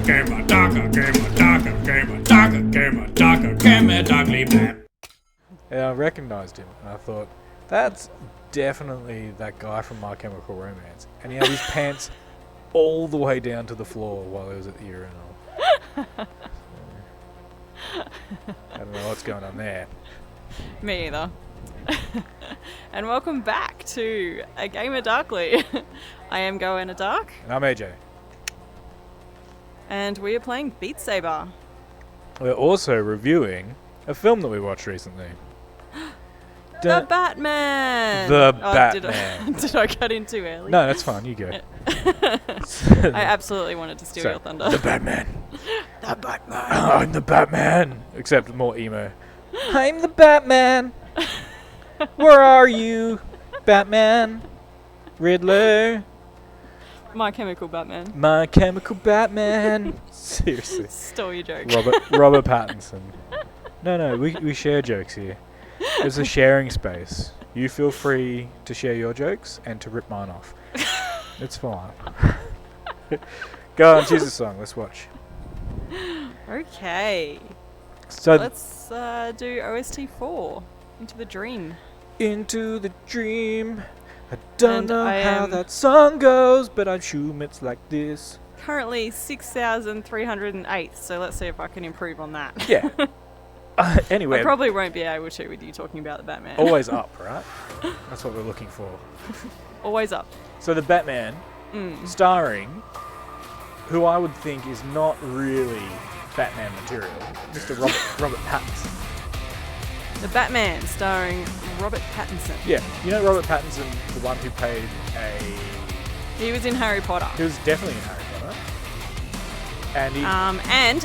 And I recognised him, and I thought, that's definitely that guy from My Chemical Romance. And he had his pants all the way down to the floor while he was at the urinal. I don't know what's going on there. Me either. And welcome back to A Gamer Darkly. I am Goanna Dark. And I'm AJ. And we are playing Beat Saber. We're also reviewing a film that we watched recently. The Batman! The Batman. Did I cut in too early? No, that's fine. You go. I absolutely wanted to steal your thunder. The Batman. The Batman. I'm the Batman. Except more emo. I'm the Batman. Where are you, Batman? Riddler. My Chemical Batman. My Chemical Batman. Seriously. Stole your joke. Robert Pattinson. No, we share jokes here. There's a sharing space. You feel free to share your jokes and to rip mine off. It's fine. Go on, choose a song. Let's watch. Okay. So let's do OST 4. Into the Dream. Into the Dream. I don't know how that song goes, but I assume it's like this. Currently 6,308, so let's see if I can improve on that. Yeah. Anyway. I probably won't be able to with you talking about the Batman. Always up, right? That's what we're looking for. Always up. So the Batman, starring, who I would think is not really Batman material, Mr. Robert Pattinson. The Batman, starring Robert Pattinson. Yeah, you know Robert Pattinson, the one who played He was in Harry Potter. He was definitely in Harry Potter. And he... and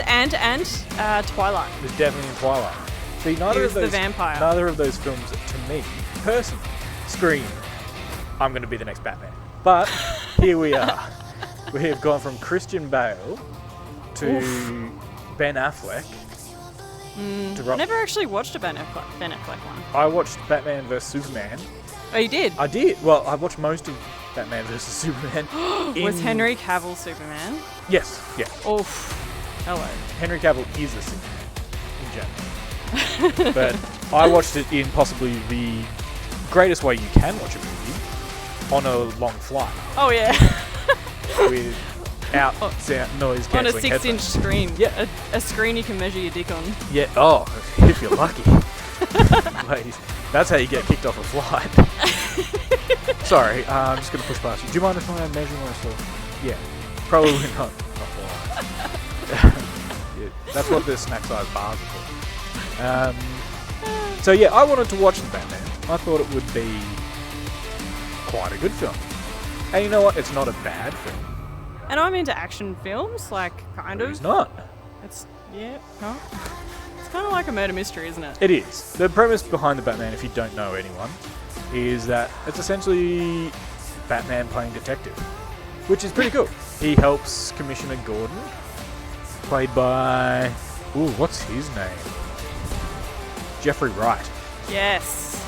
Twilight. He was definitely in Twilight. See, He was the vampire. Neither of those films, to me, personally, scream, I'm going to be the next Batman. But here we are. We have gone from Christian Bale to Ben Affleck. I never actually watched a Ben Affleck one. I watched Batman vs Superman. Oh, you did? I did. Well, I watched most of Batman vs Superman. Was Henry Cavill Superman? Yes. Yeah. Oh, hello. Henry Cavill is a Superman in general. But I watched it in possibly the greatest way you can watch a movie, on a long flight. Oh, yeah. Without sound, noise cancelling. On a 6-inch screen. Yeah. A screen you can measure your dick on. Yeah. Oh, if you're lucky. Ladies, that's how you get kicked off a flight. Sorry, I'm just going to push past you. Do you mind if I measure myself? Yeah. Probably not. Yeah, that's what the snack size bars are for. So yeah, I wanted to watch the Batman. I thought it would be quite a good film. And you know what? It's not a bad film. And I'm into action films, like, kind of. It's not. It's kind of like a murder mystery, isn't it? It is. The premise behind the Batman, if you don't know anyone, is that it's essentially Batman playing detective, which is pretty cool. He helps Commissioner Gordon, played by... Ooh, what's his name? Jeffrey Wright. Yes.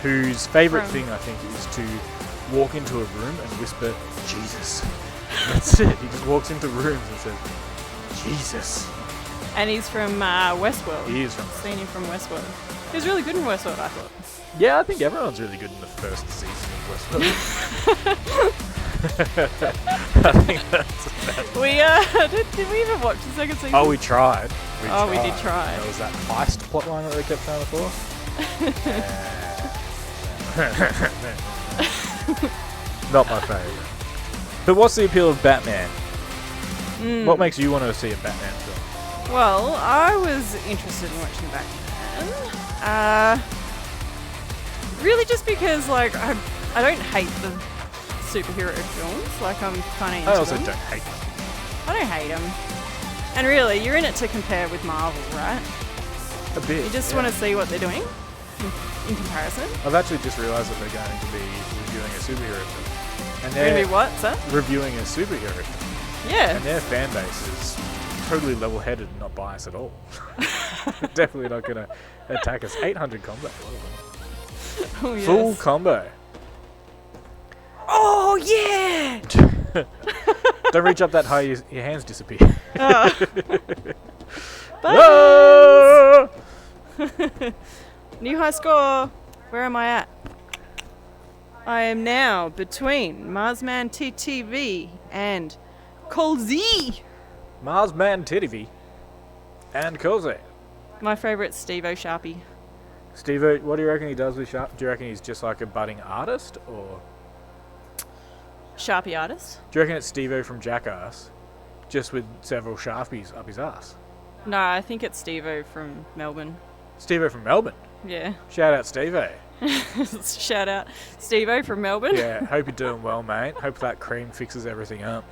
Whose favourite thing, I think, is to walk into a room and whisper, Jesus. That's it. He just walks into rooms and says, Jesus. And he's from Westworld. He is from... Seen him from Westworld. He was really good in Westworld, I thought. Yeah, I think everyone's really good in the first season of Westworld. I think that's did we even watch the second season? Oh, we tried. We did try. There was that heist plotline that they kept trying to pull. Not my favourite. But what's the appeal of Batman? What makes you want to see a Batman film? Well, I was interested in watching Batman. Really just because, like, I don't hate the superhero films. Like, I'm kind of into them. I also don't hate them. I don't hate them. And really, you're in it to compare with Marvel, right? A bit. You just want to see what they're doing in comparison. I've actually just realised that they're going to be reviewing a superhero film. And they're going to be what, sir? Reviewing a superhero film. Yeah. And their fan base is totally level-headed and not biased at all. Definitely not going to attack us. 800 combat. Oh, yes. Full combo. Oh, yeah! Don't reach up that high, your hands disappear. Oh. Whoa! New high score. Where am I at? I am now between Marsman TTV and Colzy. Marsman TTV and Cozy. My favourite Steve-O Sharpie. Steve, what do you reckon he does with Sharp? Do you reckon he's just like a budding artist, or Sharpie artist? do you reckon it's Steve-O from Jackass, just with several Sharpies up his ass? No, I think it's Steve-O from Melbourne. Steve-O from Melbourne. Yeah. Shout out Steve-O. Shout out Steve-O from Melbourne. Yeah, hope you're doing well, mate. Hope that cream fixes everything up.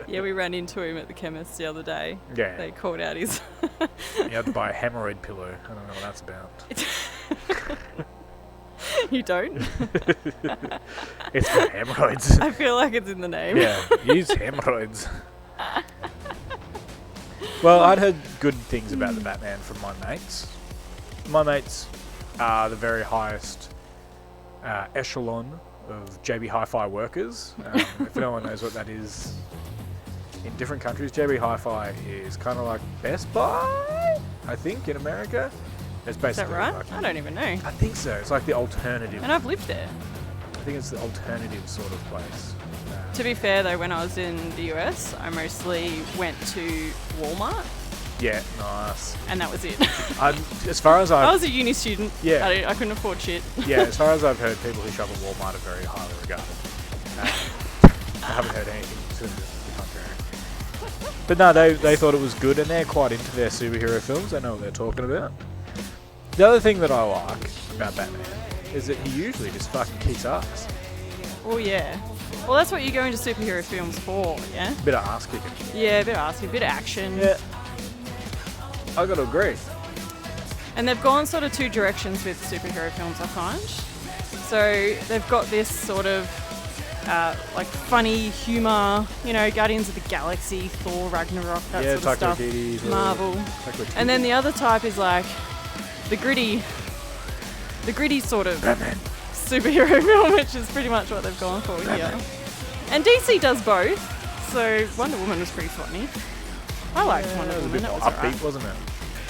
Yeah, we ran into him at the chemist the other day. Yeah. They called out his... You have to buy a hemorrhoid pillow. I don't know what that's about. You don't? It's for hemorrhoids. I feel like it's in the name. Yeah, use hemorrhoids. Well, I'd heard good things about the Batman from my mates. My mates are the very highest echelon of JB Hi-Fi workers. If no one knows what that is, in different countries, JB Hi-Fi is kind of like Best Buy, I think, in America. It's Is basically that right? like, I don't even know. I think so. It's like the alternative. And I've lived there. I think it's the alternative sort of place. To be fair, though, when I was in the US, I mostly went to Walmart, Yeah, nice. and that was it. As far as I was a uni student. Yeah. I couldn't afford shit. Yeah, as far as I've heard, people who shop at Walmart are very highly regarded. I haven't heard anything to the contrary. But no, they thought it was good, and they're quite into their superhero films. They know what they're talking about. The other thing that I like about Batman is that he usually just fucking kicks ass. Oh, yeah. Well, that's what you go into superhero films for, yeah? Bit of ass kicking. Yeah, a bit of asking, a bit of action. Yeah. I got to agree. And they've gone sort of two directions with superhero films, I find. So they've got this sort of like funny humour, you know, Guardians of the Galaxy, Thor, Ragnarok, that Yeah, sort of Taika stuff. Marvel. Waititi. And then the other type is like the gritty sort of Batman. superhero film, which is pretty much what they've gone for here. And DC does both, so Wonder Woman was pretty funny. I liked Wonder It was a Woman, bit that more was upbeat, alright. wasn't it?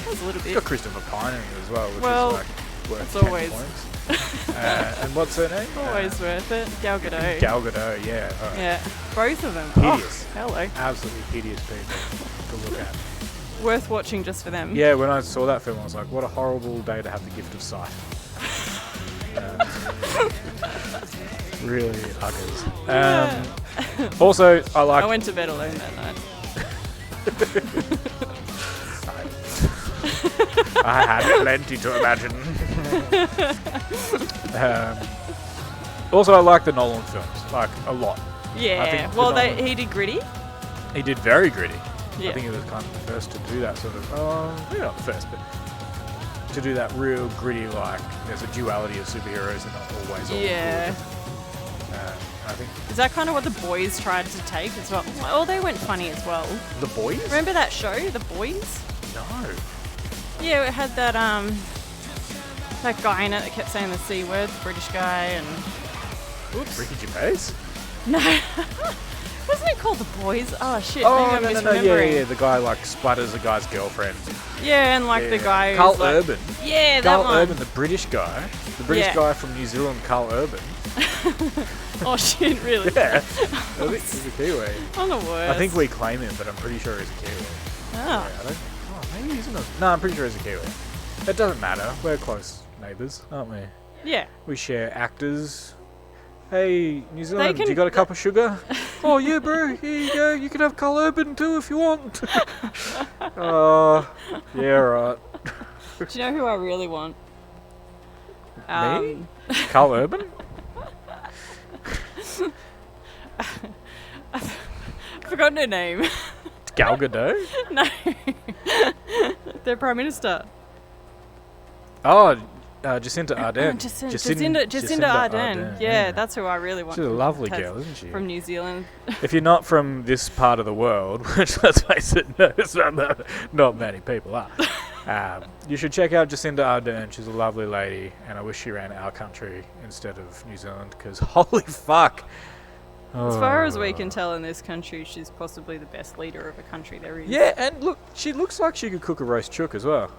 It was a little It's bit. got Christopher Pine in it as well, which Well, is like worth it's 10 always- points. And what's her name? Always worth it. Gal Gadot. Gal Gadot, yeah. All right. Yeah, both of them. Hideous. Oh, hello. Absolutely hideous people to look at. Worth watching just for them. Yeah, when I saw that film, I was like, what a horrible day to have the gift of sight. Really uggers. Also, I like... I went to bed alone that night. I had plenty to imagine. Also, I like the Nolan films, like, a lot. Yeah. think Well, the Nolan- he did gritty. He did very gritty. Yeah. I think he was kind of the first to do that sort of... maybe not the first, but to do that real gritty, like, there's a duality of superheroes and not always all Yeah. good. I think Is that kind of what the boys tried to take as well? Oh, they went funny as well. The Boys? Remember that show, The Boys? No. Yeah, it had that that guy in it that kept saying the C word, the British guy, and oops. Ricky Gervais? No. Wasn't it called The Boys? Oh shit, Oh, maybe I'm no, misremembering. yeah. The guy, like, splatters a guy's girlfriend. Yeah, and like the Yeah. guy who's Carl like, Urban. yeah, that Carl one. Urban, the British guy. The British Yeah. guy from New Zealand, Carl Urban. Oh shit, really? Yeah. I think he's a Kiwi. I'm the worst. I think we claim him, but I'm pretty sure he's a Kiwi. Oh. Yeah, maybe he's not. No, I'm pretty sure he's a Kiwi. It doesn't matter. We're close neighbours, aren't we? Yeah. We share actors. Hey, New Zealand, can- do you got a cup of sugar? Oh, yeah, bro. Here you go. You can have Carl Urban too if you want. Yeah, right. Do you know who I really want? Me? Carl Urban? I've forgotten her name. Gal Gadot? No. Their Prime Minister. Oh, Jacinta Ardern. Jacinda Ardern. Yeah, that's who I really want. She's a to lovely have girl, isn't she? From New Zealand. If you're not from this part of the world, which let's face it, no, not many people are, You should check out Jacinda Ardern. She's a lovely lady, and I wish she ran our country instead of New Zealand, because holy fuck. As far as we can tell in this country, she's possibly the best leader of a country there is. Yeah, and look, she looks like she could cook a roast chook as well.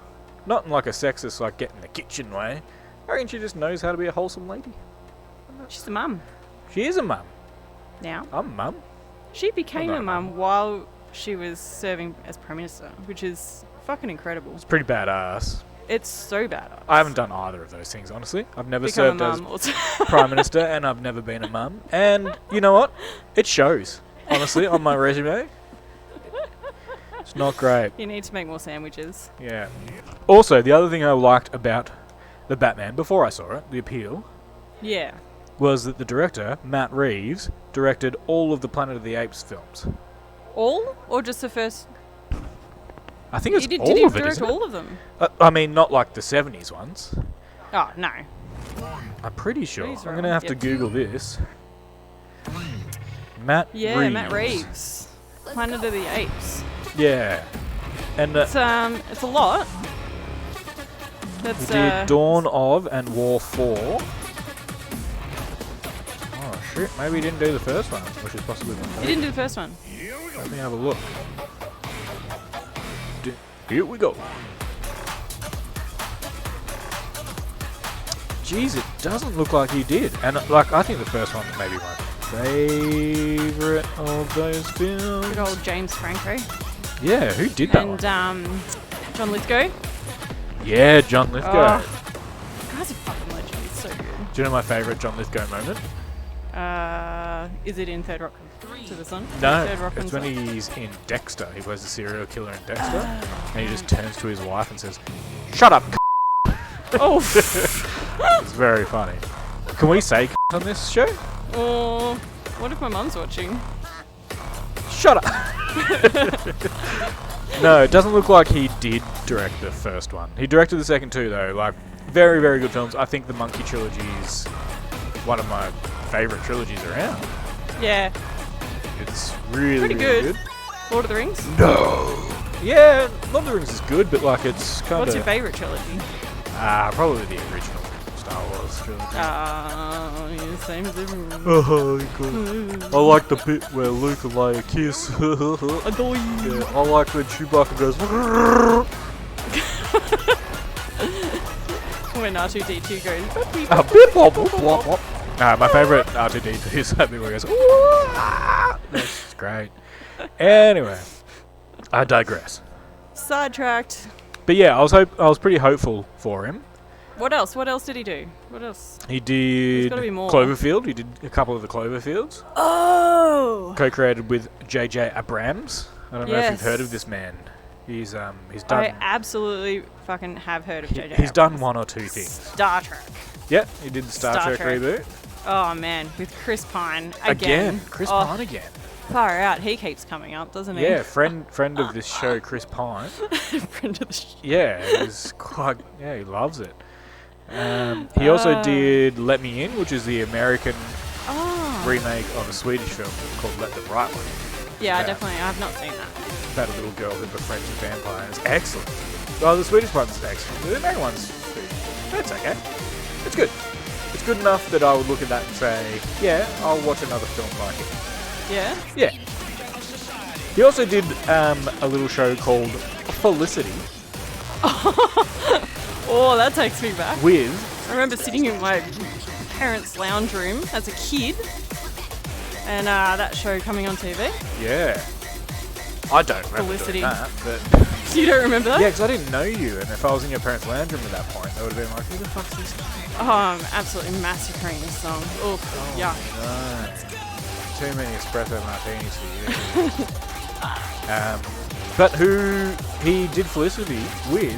Not in like a sexist, like get in the kitchen way. I reckon she just knows how to be a wholesome lady. She's a mum She is a mum. now. I'm a mum. She became I'm a not a mum while she was serving as Prime Minister, which is fucking incredible. It's pretty badass. It's so badass. I haven't done either of those things, honestly. I've never Become served a as mum also. Prime Minister, and I've never been a mum. And you know what? It shows, honestly, on my resume. It's not great. You need to make more sandwiches. Yeah. Also, the other thing I liked about the Batman, before I saw it, the appeal, Yeah. was that the director, Matt Reeves, directed all of the Planet of the Apes films. All? Or just the first? I think it's Did all he of it, direct isn't it? all of them? I mean, not like the 70s ones. Oh, no. I'm pretty sure. He's I'm right. going to have to Yep. Google this. Matt Yeah, Reeves. Matt Reeves. Planet of the Apes. Yeah. And It's a lot. That's he did Dawn of and War 4. Oh, shit. Maybe he didn't do the first one, which is possibly my he favorite. didn't do the first one. Let me have a look. Here we go. Jeez, it doesn't look like he did. And like, I think the first one may be my favorite of those films. Good old James Franco. Yeah, who did that And one? John Lithgow. Yeah, John Lithgow. Oh. Guy's a fucking legend. He's so good. Do you know my favourite John Lithgow moment? Is it in Third Rock to the Sun? No, Third Rock it's and when Sun? he's in Dexter. He plays the serial killer in Dexter. And he just turns to his wife and says, "Shut up, c-." Oh. It's very funny. Can we say c- on this show? Oh. What if my mum's watching? Shut up! No, it doesn't look like he did direct the first one. He directed the second two, though. Like, very, very good films. I think the Monkey Trilogy is one of my favourite trilogies around. Yeah. It's really, Pretty really good. Lord of the Rings? No! Yeah, Lord of the Rings is good, but like it's kind What's your of... favourite trilogy? Probably the original Star Wars trilogy. Yeah, same as everyone. Oh, cool. I like the bit where Luke and Leia kiss. Adore you. Yeah, I like when Chewbacca goes... When R2D2 goes. Bip, bop, bop, bop, bop. My favourite R2D2 is that bit where he goes... That's great. Anyway, I digress. Sidetracked. But yeah, I was pretty hopeful for him. What else? What else did he do? What else? He did gotta be more. Cloverfield. He did a couple of the Cloverfields. Oh! Co-created with J.J. Abrams. I don't know if you've heard of Yes. this man. He's done. I absolutely fucking have heard of JJ. He's done one or two things. Star Trek. Yeah, he did the Star Trek reboot Oh man, with Chris Pine again. Chris Oh, Pine again. Far out. He keeps coming up, doesn't he? Yeah, friend of this show, Chris Pine. Friend of the Yeah, he's quite. Yeah, he loves it. He also did Let Me In, which is the American remake of a Swedish film called Let the Right One. Yeah, Yeah. definitely. I've not seen that. About a little girl who befriends a vampire. It's excellent. Well, the Swedish one's excellent. The American one's it's okay. It's good. It's good enough that I would look at that and say, yeah, I'll watch another film like it. Yeah? Yeah. He also did a little show called Felicity Oh, that takes me back. with... I remember sitting in my parents' lounge room as a kid, and that show coming on TV. Yeah. I don't remember Felicity. doing that, but... You don't remember that? Yeah, because I didn't know you, and if I was in your parents' lounge room at that point, they would have been like, who the fuck's this guy? Oh, I'm absolutely massacring this song. Oh, yuck. No. Too many espresso martinis for you. But who he did Felicity with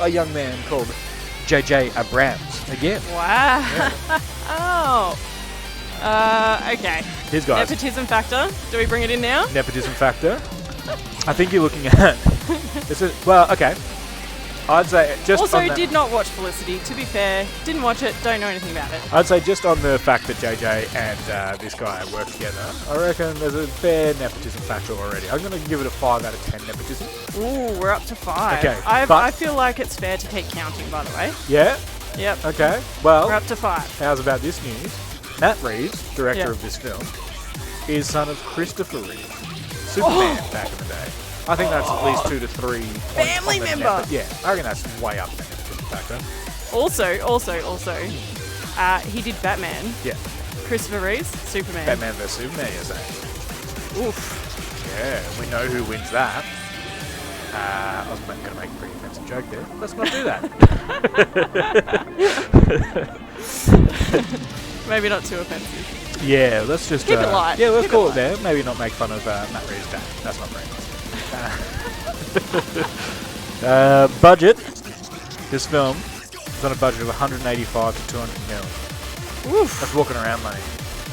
a young man called J.J. Abrams again. Wow. Yeah. Oh. Okay. His guys. Nepotism factor. Do we bring it in now? Nepotism factor. I think you're looking at... well, okay. I'd say just Also, on that, did not watch Felicity. To be fair, didn't watch it. Don't know anything about it. I'd say just on the fact that JJ and this guy work together, I reckon there's a fair nepotism factor already. I'm going to give it a 5 out of 10 nepotism. Ooh, we're up to 5. Okay, I but- feel like it's fair to keep counting, by the way. Yeah? Yep. Okay. Well, We're up to 5. how's about this news? Matt Reeves, director Yeah. of this film, is son of Christopher Reeves, Superman back in the day. I think that's at least 2 to 3. Family member. Yeah, I reckon that's way up there. Factor. Also, he did Batman. Yeah. Christopher Reeves, Superman. Batman vs Superman, you're saying? Oof. Yeah, we know who wins that. I was going to make a pretty offensive joke there. Let's not do that. Maybe not too offensive. Yeah, let's just... Keep it light. Yeah, let's Keep call it it there. Maybe not make fun of Matt Reeves' dad. That's not very nice. Budget. This film is on a budget of 185 to 200 mil. Oof. That's walking around money.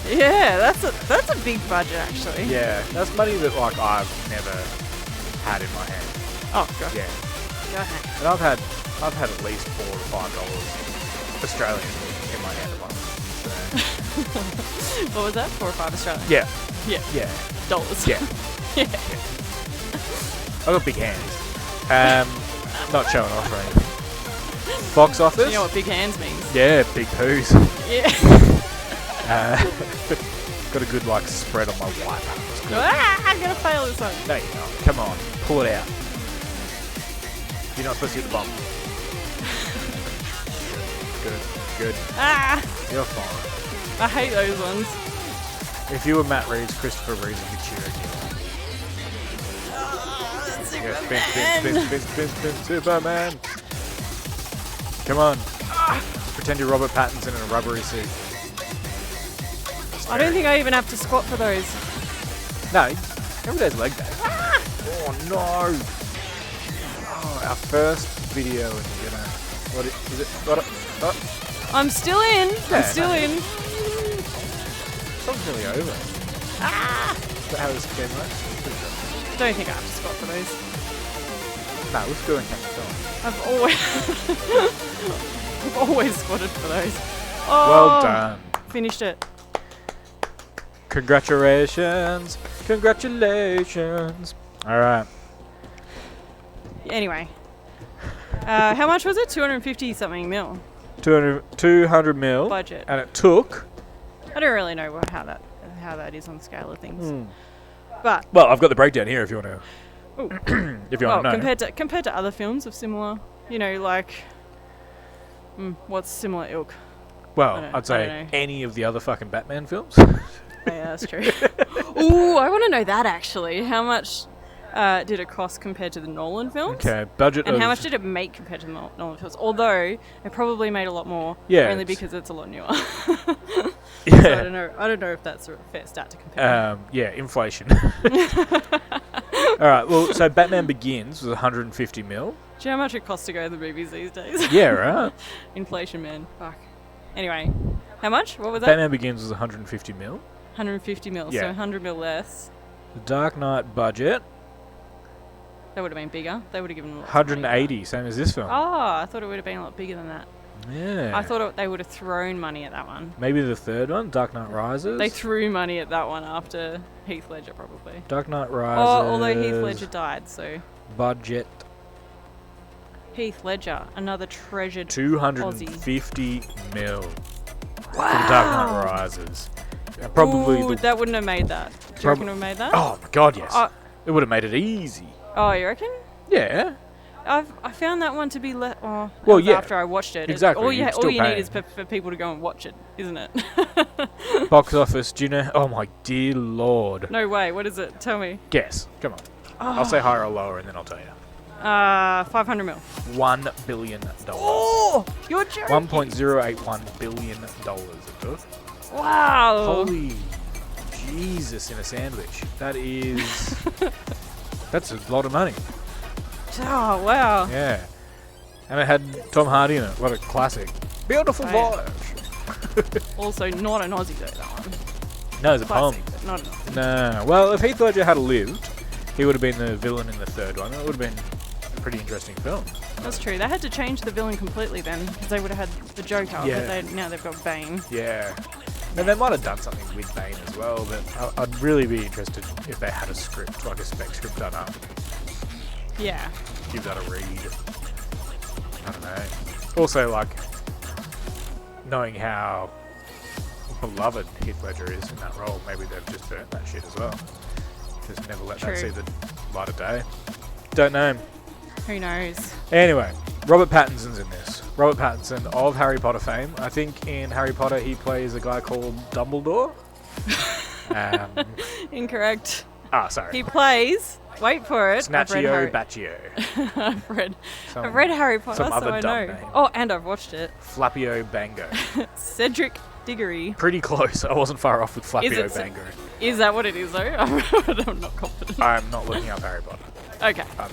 Yeah, that's a big budget actually. Yeah, that's money that like I've never had in my hand. Oh god. Yeah, Go ahead. and I've had at least $4 to $5 Australian in my hand at once. So. What was that? 4 or 5 Australian? Yeah, Yeah. yeah, Dollars. yeah. Yeah. I've got big hands. Not showing off or anything. Box office. You know what big hands means? Yeah, big poos. Yeah. Got a good like spread on my wipe. It's good. I'm gonna fail this one. No, you're not. Come on, pull it out. You're not supposed to hit the bomb. Good. Ah! You're fine. I hate those ones. If you were Matt Reeves, Christopher Reeves would be cheering you on. Yeah, spin, Superman. Come on. Pretend you're Robert Pattinson in a rubbery suit. I don't think I even have to squat for those. No, every day's leg day. Oh no! Oh, our first video and you're gonna... What is it? Oh. I'm still in. Yeah, I'm still no. in. It's not really over. Ah! Is that how this game works? Pretty sure. Don't think I have to squat for those. No, we're still in film. I've always squatted for those. Oh, Well done. Finished it. Congratulations. Congratulations. Alright. Anyway. How much was it? 250 something mil 200 mil. budget. And it took... I don't really know how that is on the scale of things. But Well, I've got the breakdown here if you want to... ooh, if you want to know. compared to other films of similar, like what's similar ilk? Well, I I'd don't say know. any of the other fucking Batman films. Oh, yeah, that's true. Ooh, I want to know that actually. How much did it cost compared to the Nolan films? Okay, budget And of... how much did it make compared to the Nolan films? Although it probably made a lot more, Yeah, only it's- because it's a lot newer. Yeah. So I don't know if that's a fair stat to compare. Yeah, inflation. Alright, well, so Batman Begins was 150 mil. Do you know how much it costs to go to the movies these days? Yeah, right? Inflation, man. Fuck. Anyway, how much? What was that? Batman Begins was 150 mil. 150 mil, so Yeah. 100 mil less. The Dark Knight budget, That would have been bigger. They would have given lots of money. 180, same as this film. Oh, I thought it would have been a lot bigger than that. Yeah. I thought they would have thrown money at that one. Maybe the third one, Dark Knight Rises. They threw money at that one after Heath Ledger, probably. Dark Knight Rises. Oh, although Heath Ledger died, so Budget Heath Ledger, another treasured 250 mil. Wow. For the Dark Knight Rises. Probably Ooh, the... that wouldn't have made that. Do you reckon it would have made that? Oh my god, yes. Oh. It would have made it easy. Oh, you reckon? Yeah. I found that one to be well, Well, that was yeah. after I watched it. Exactly, All you'd all still you need pay. is for people to go and watch it, isn't it? Box office, do you know? Oh my dear lord. No way. What is it? Tell me. Guess. Come on. I'll say higher or lower and then I'll tell you. 500 mil. $1 billion. Oh, you're joking. $1.081 billion it took. Wow. Holy Jesus in a sandwich. That is... that's a lot of money. Oh, wow. Yeah. And it had Tom Hardy in it. What a classic. Beautiful Oh, voice. Also, not an Aussie though, that one. No, it's a poem. Classic, but not an Aussie. No. Well, if Heath Ledger had lived, he would have been the villain in the third one. It would have been pretty interesting film. That's true. They had to change the villain completely then, because they would have had the Joker, Yeah. but now they've got Bane. Yeah. And they might have done something with Bane as well, but I'd really be interested if they had a script, like a spec script done up. Yeah. Give that a read. I don't know. Also, like, knowing how beloved Heath Ledger is in that role, maybe they've just burnt that shit as well. Just never let that see the light of day. Don't know. Who knows? Anyway, Robert Pattinson's in this. Robert Pattinson of Harry Potter fame. I think in Harry Potter he plays a guy called Dumbledore. Incorrect. Sorry. He plays. Wait for it. Snatchio Baccio. I've read Harry Potter, some so other I dumb know. name. Oh, and I've watched it. Flappio Bango. Cedric Diggory. Pretty close. I wasn't far off with Flappio Bango. Is that what it is, though? I'm not confident. I'm not looking up Harry Potter. Okay. I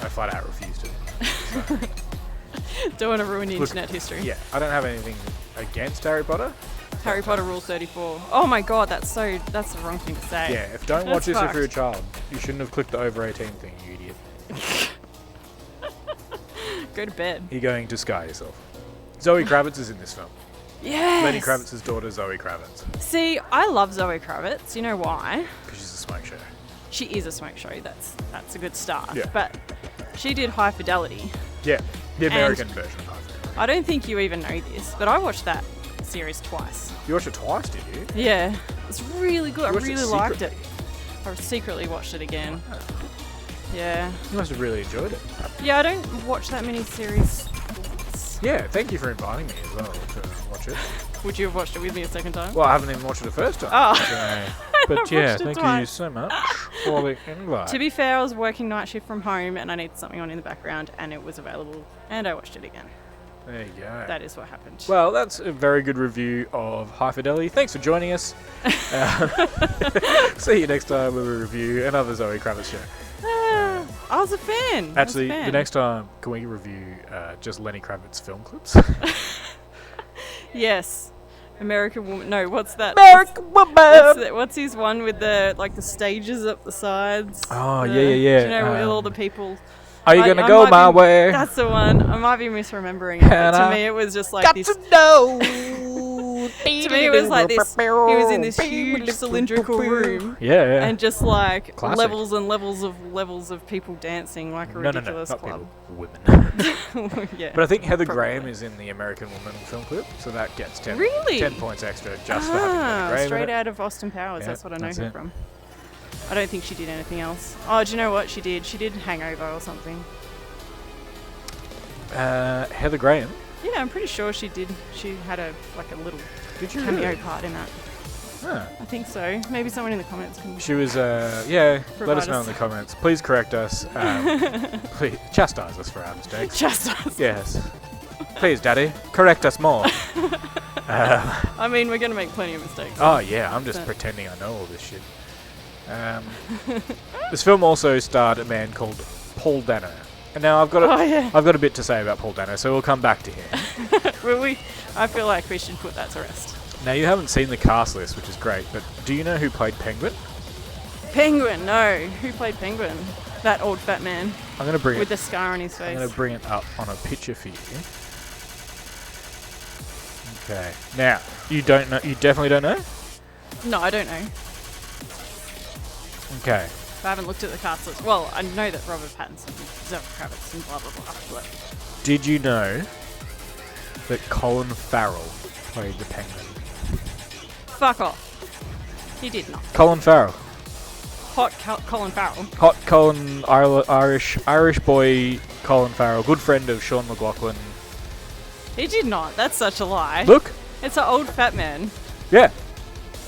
flat out refuse to. So. Don't want to ruin the internet history. Yeah, I don't have anything against Harry Potter. Harry Potter Rule 34. Oh my god, that's the wrong thing to say. Yeah, don't watch this fucked. if you're a child. You shouldn't have clicked the over 18 thing, you idiot. Go to bed. You're going to scar yourself. Zoe Kravitz is in this film. Yes! Lenny Kravitz's daughter, Zoe Kravitz. See, I love Zoe Kravitz. You know why? Because she's a smoke show. She is a smoke show. That's a good start. Yeah. But she did High Fidelity. Yeah, the American version of High. I don't think you even know this, but I watched that series twice. You watched it twice, did you? Yeah. It's really good. I watched it really liked it. secretly? I secretly watched it again. Wow. Yeah. You must have really enjoyed it. Yeah, I don't watch that many series. Yeah, thank you for inviting me as well to watch it. Would you have watched it with me a second time? Well, I haven't even watched it the first time. Oh. So, but yeah, watched it thank you twice. so much for the invite. To be fair, I was working night shift from home and I needed something on in the background and it was available and I watched it again. There you go. That is what happened. Well, that's a very good review of High Fidelity. Thanks for joining us. See you next time when we review another Zoe Kravitz show. I was a fan. Actually, the next time, can we review just Lenny Kravitz film clips? Yes. American Woman. No, what's that? American Woman! What's his one with the stages up the sides? Oh, The- yeah. Do you know with all the people? Are you going to go might my be- way? That's the one. I might be misremembering it. But to me, it was just like Got this. to know. To me, it was like this. He was in this huge cylindrical room. Yeah. And just like Classic. levels and levels of people dancing like a ridiculous not club. people, women. Yeah. But I think Heather Probably. Graham is in the American Woman film clip, so that gets 10, Really? 10 points extra just for having Heather Graham Straight in it. out of Austin Powers. Yeah, That's what I know that's her it. from. I don't think she did anything else. Oh, do you know what she did? She did Hangover or something. Heather Graham. Yeah, I'm pretty sure she did. She had a little Did you cameo really? part in that. Huh. I think so. Maybe someone in the comments can. She was, let us Provide know us. in the comments. Please correct us. Please chastise us for our mistakes. Just us. Yes. Please, Daddy, correct us more. I mean, we're gonna make plenty of mistakes. Oh, yeah, I'm just But- pretending I know all this shit. This film also starred a man called Paul Dano. And now I've got Oh, yeah. I've got a bit to say about Paul Dano, so we'll come back to him. I feel like we should put that to rest. Now, you haven't seen the cast list, which is great, but do you know who played Penguin? Penguin, no. Who played Penguin? That old fat man I'm going to bring with it. the scar on his I'm face. going to bring it up on a picture for you. Okay. Now, you don't know. You definitely don't know. No, I don't know. Okay. I haven't looked at the cast list. Well, I know that Robert Pattinson, Zoe Kravitz, and blah blah blah. But Did you know that Colin Farrell played the Penguin? fuck off. He did not. Colin Farrell. Hot Colin Farrell. Hot Colin, Irish boy Colin Farrell, good friend of Sean McLaughlin. He did not. That's such a lie. Look, It's an old fat man. yeah,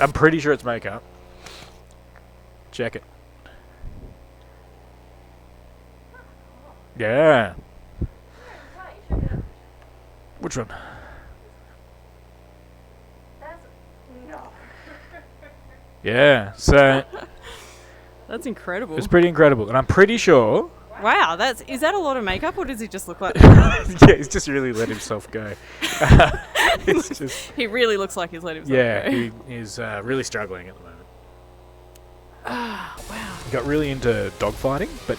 I'm pretty sure it's makeup. Check it. Yeah. Which one? Yeah, so That's incredible. it's pretty incredible, and I'm pretty sure. Wow, is that a lot of makeup, or does he just look like? Yeah, he's just really let himself go. It's just, He really looks like he's let himself yeah, go. he is really struggling at the moment. Ah, wow. He got really into dogfighting, but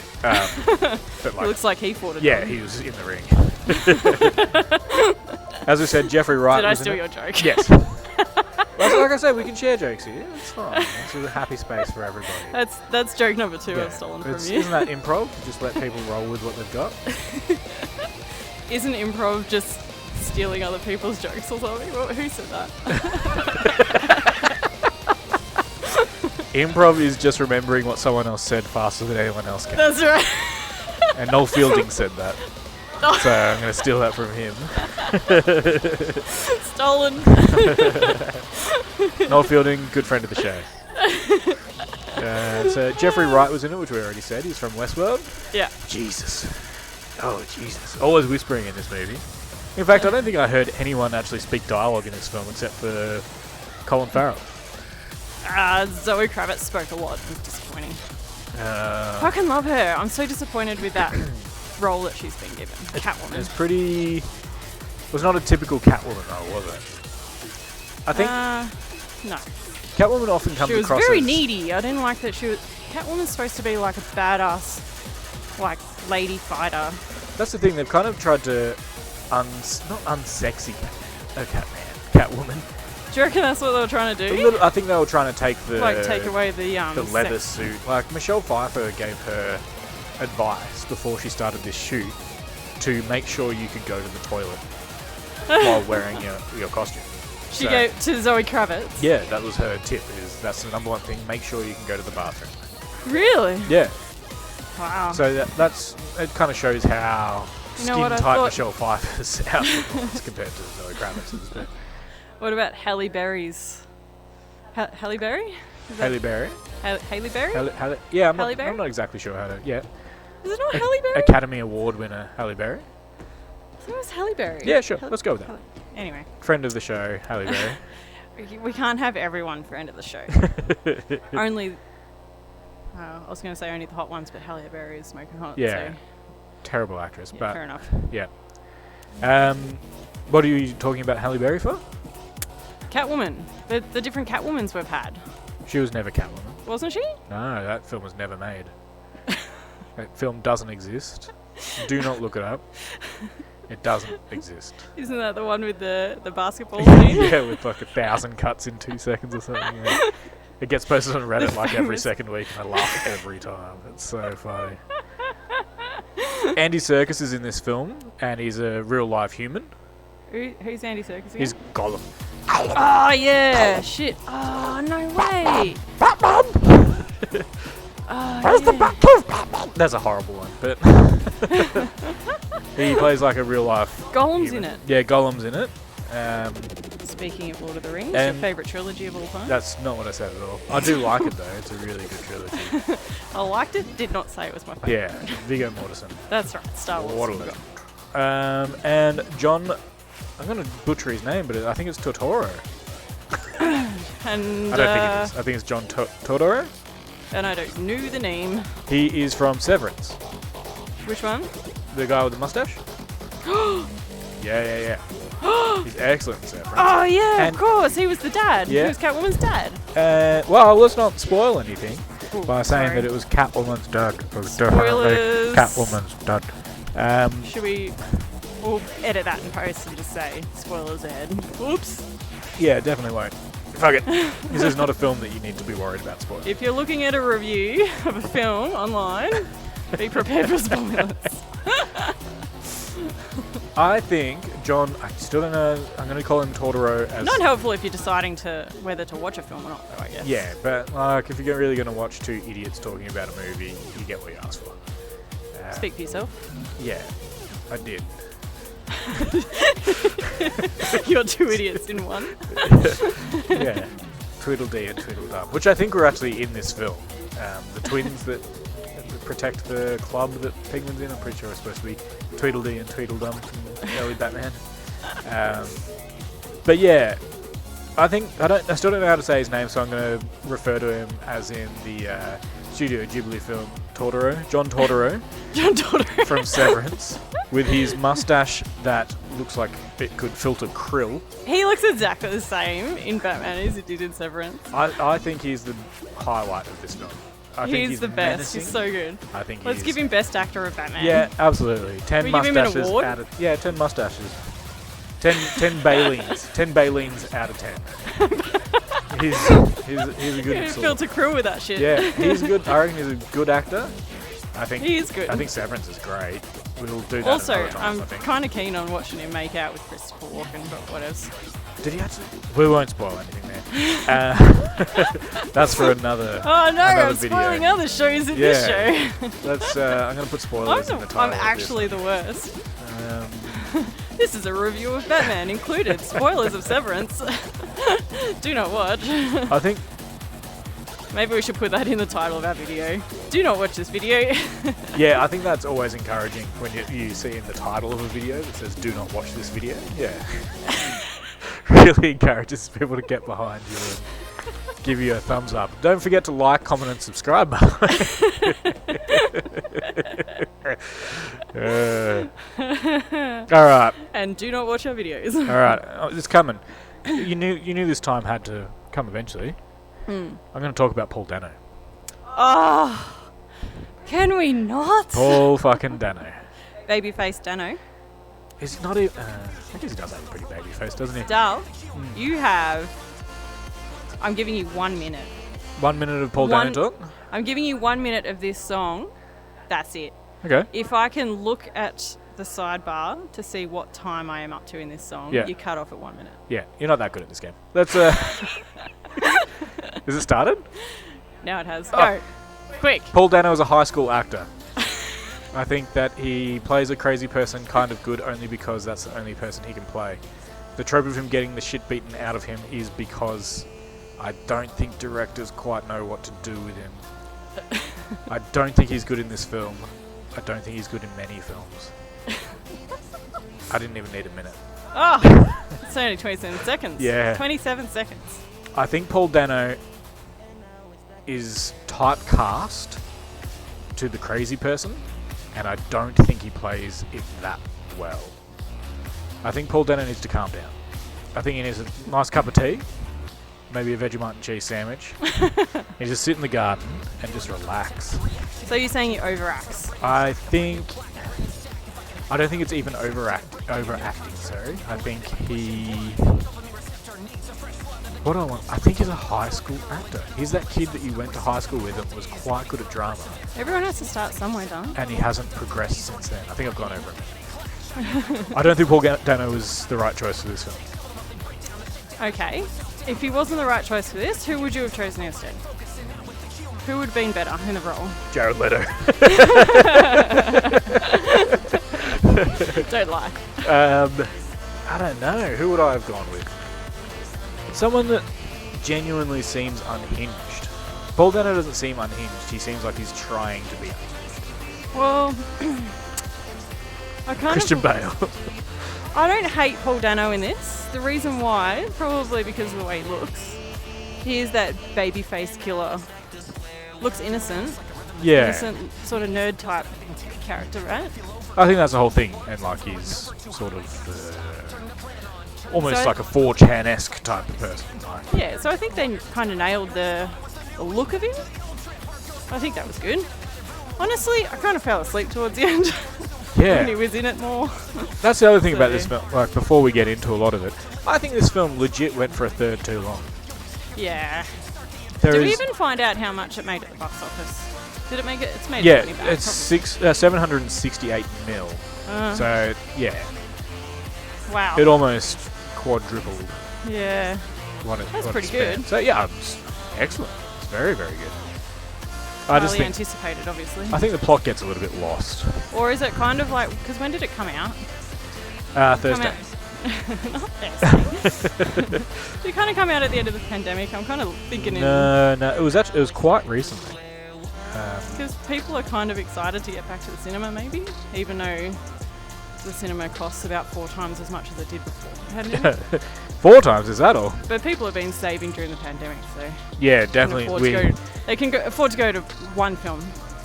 It looks like he fought a yeah, dog. he was in the ring. As I said, Jeffrey Wright. Did I was in steal it. your joke? Yes. Like I said, we can share jokes here. It's fine. It's a happy space for everybody. That's joke number 2 Yeah. I've stolen from It's- you. Isn't that improv? Just let people roll with what they've got. Isn't improv just stealing other people's jokes or something? Who said that? Improv is just remembering what someone else said faster than anyone else can. That's right. And Noel Fielding said that. So I'm going to steal that from him. Stolen. Noel Fielding, good friend of the show. So Jeffrey Wright was in it, which we already said. He's from Westworld. Yeah. Jesus. Oh, Jesus. Always whispering in this movie. In fact, I don't think I heard anyone actually speak dialogue in this film except for Colin Farrell. Zoe Kravitz spoke a lot. It was disappointing. Uh, Fucking love her. I'm so disappointed with that role that she's been given. Catwoman. It's pretty... It was not a typical Catwoman, though, was it? I think No. Catwoman often comes She was across very as... needy. I didn't like that she was... Catwoman's supposed to be like a badass, like, lady fighter. That's the thing, they've kind of tried to... not unsexy Catwoman. Do you reckon that's what they were trying to do? I think they were trying to take the... Like, take away the leather sex. suit. Like, Michelle Pfeiffer gave her advice before she started this shoot to make sure you could go to the toilet while wearing your costume. She So- gave to Zoe Kravitz. Yeah, that was her tip, is that's the number one thing, make sure you can go to the bathroom. Really? Yeah. Wow. So that's it kind of shows how You know what I skin-tight thought- Michelle Pfeiffer's outfit was compared to Zoe Kravitz's. But What about Halle Berry's? Halle Berry? Is that Halle Berry? Halle Berry? Yeah, Halle Berry? I'm not exactly sure how to... Yeah. Is it not Halle Berry? Academy Award winner Halle Berry. I thought it was Halle Berry. Yeah, sure. Let's go with that. Anyway, Friend of the show, Halle Berry. we can't have everyone friend of the show. Only... I was going to say only the hot ones, but Halle Berry is smoking hot. Yeah. So, Terrible actress, yeah, but fair enough. yeah. What are you talking about Halle Berry for? Catwoman. The different Catwomans we've had. She was never Catwoman. Wasn't she? No, that film was never made. That film doesn't exist. Do not look it up. It doesn't exist. Isn't that the one with the basketball scene? Yeah, with like 1,000 cuts in 2 seconds or something. Yeah. It gets posted on Reddit like every second week, and I laugh every time. It's so funny. Andy Serkis is in this film, and he's a real life human. Who's Andy Serkis again? He's Gollum. Oh, yeah. Shit. Oh, no way. Oh, yeah. That's a horrible one, but he plays like a real life. Gollum's human. in it. Yeah, Gollum's in it. Speaking of Lord of the Rings, your And- favourite trilogy of all time? That's not what I said at all. I do like it though. It's a really good trilogy. I liked it, did not say it was my favourite. Yeah, Viggo Mortensen. That's right, Star Wars. What a legend. And John, I'm going to butcher his name, but I think it's Totoro. And, I don't think it is. I think it's John Totoro. and I don't know the name. He is from Severance. Which one? The guy with the mustache. Yeah. He's excellent in Severance. Oh, yeah, And- of course. He was the dad. Yeah. He was Catwoman's dad. Well, let's not spoil anything Ooh, by saying sorry. that it was Catwoman's dad. It was Spoilers. definitely Catwoman's dad. Should we... We'll edit that in post and just say, spoilers ahead. Oops. Yeah, definitely won't. Fuck it. This is not a film that you need to be worried about spoilers. If you're looking at a review of a film online, be prepared for spoilers. I think John. I still don't know. I'm going to call him Totoro as. Not helpful if you're deciding whether to watch a film or not, though, I guess. Yeah, but like if you're really going to watch two idiots talking about a movie, you get what you ask for. Speak for yourself. Yeah, I did. You're two idiots in one. Yeah, Tweedledee and Tweedledum, which I think were actually in this film. The twins that protect the club that Pigman's in. I'm pretty sure it's supposed to be Tweedledee and Tweedledum from early Batman. But yeah, I still don't know how to say his name, so I'm going to refer to him as in the Studio Ghibli film Totoro, John Totoro. John Totoro. From Severance, with his mustache that looks like it could filter krill. He looks exactly the same in Batman as he did in Severance. I think he's the highlight of this film. I think He's the best. menacing. He's so good. I think Let's he's, give him Best Actor of Batman. Yeah, absolutely. 10 Can we give him an mustaches award? out of 10 mustaches. 10 Baileyns. 10 Baileyns out of 10. he's a good You sort feel of- to crew with that shit. Yeah, he's good. I reckon he's a good actor. I think He is good. I think Severance is great. We'll do that Also, another time, I'm I think. kind of keen on watching him make out with Christopher Walken, but what else? Did he actually? We won't spoil anything there. That's for another. Oh no, another I'm video. spoiling other shows in this Yeah. show. Let's. I'm gonna put spoilers in the title. I'm of this. actually the worst. Um, This is a review of Batman, included spoilers of Severance. Do not watch. I think. Maybe we should put that in the title of our video. Do not watch this video. Yeah, I think that's always encouraging when you see in the title of a video that says "Do not watch this video." Yeah. Really encourages people to get behind you and give you a thumbs up. Don't forget to like, comment, and subscribe. All right, And do not watch our videos. all right. It's coming. You knew this time had to come eventually. I'm going to talk about Paul Dano. Oh, can we not? Paul fucking Dano. Babyface Dano. He's not even. I guess he does have a pretty baby face, doesn't he? Dal, you have. I'm giving you 1 minute. 1 minute of Paul Dano talk. I'm giving you 1 minute of this song. That's it. Okay. If I can look at the sidebar to see what time I am up to in this song, Yeah. you cut off at 1 minute. Yeah, you're not that good at this game. Let's. Is it started? Now it has. Oh. Go. Quick. Paul Dano is a high school actor. I think that he plays a crazy person kind of good only because that's the only person he can play. The trope of him getting the shit beaten out of him is because I don't think directors quite know what to do with him. I don't think he's good in this film. I don't think he's good in many films. I didn't even need a minute. Oh, it's only 27 seconds. Yeah. 27 seconds. I think Paul Dano is typecast to the crazy person, and I don't think he plays it that well. I think Paul Dano needs to calm down. I think he needs a nice cup of tea, maybe a Vegemite and cheese sandwich. He just sit in the garden and just relax. So you're saying he overacts? I don't think it's even overacting, sorry. I think I think he's a high school actor. He's that kid that you went to high school with and was quite good at drama. Everyone has to start somewhere, Don. And he hasn't progressed since then. I think I've gone over it. I don't think Paul Dano was the right choice for this film. Okay. If he wasn't the right choice for this, who would you have chosen instead? Who would have been better in the role? Jared Leto. Don't lie. I don't know. Who would I have gone with? Someone that genuinely seems unhinged. Paul Dano doesn't seem unhinged. He seems like he's trying to be unhinged. Well, I kind Christian of... Bale. I don't hate Paul Dano in this. The reason why, probably because of the way he looks. He is that babyface killer. Looks innocent. Yeah. Innocent sort of nerd type character, right? I think that's the whole thing. And like he's sort of almost So- like a 4chan-esque type of person. Right? Yeah, so I think they kind of nailed the look of him. I think that was good. Honestly, I kind of fell asleep towards the end when he Yeah. was in it more. That's the other thing about So- this film. Like before we get into a lot of it, I think this film legit went for a third too long. Yeah. There Did we is- even find out how much it made at the box office? Did it make it? It's made Yeah, money back. it's 768 mil. probably. So yeah, Wow. it almost quadrupled Yeah. what it. That's what it pretty spent. good. So yeah, it's excellent. It's very very good. I Highly just think anticipated, obviously. I think the plot gets a little bit lost. Or is it kind of like, because when did it come out? Thursday. Come out. Not Thursday. Did it kind of come out at the end of the pandemic? I'm kind of thinking No, it was quite recently. because people are kind of excited to get back to the cinema, maybe, even though the cinema costs about 4 times as much as it did before the pandemic. 4 times, is that all? But people have been saving during the pandemic, so Yeah, can definitely. afford to go, they can afford to go to one film.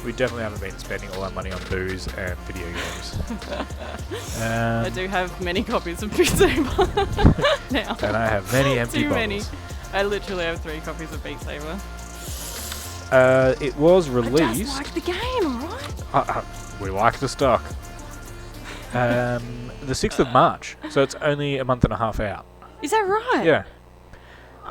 We definitely haven't been spending all our money on booze and video games. I do have many copies of Beat Saber now. And I have many empty Too bottles. many. I literally have 3 copies of Beat Saber. It was I released. just like the game, alright? We like the stock. The 6th of March, so it's only a month and a half out. Is that right? Yeah.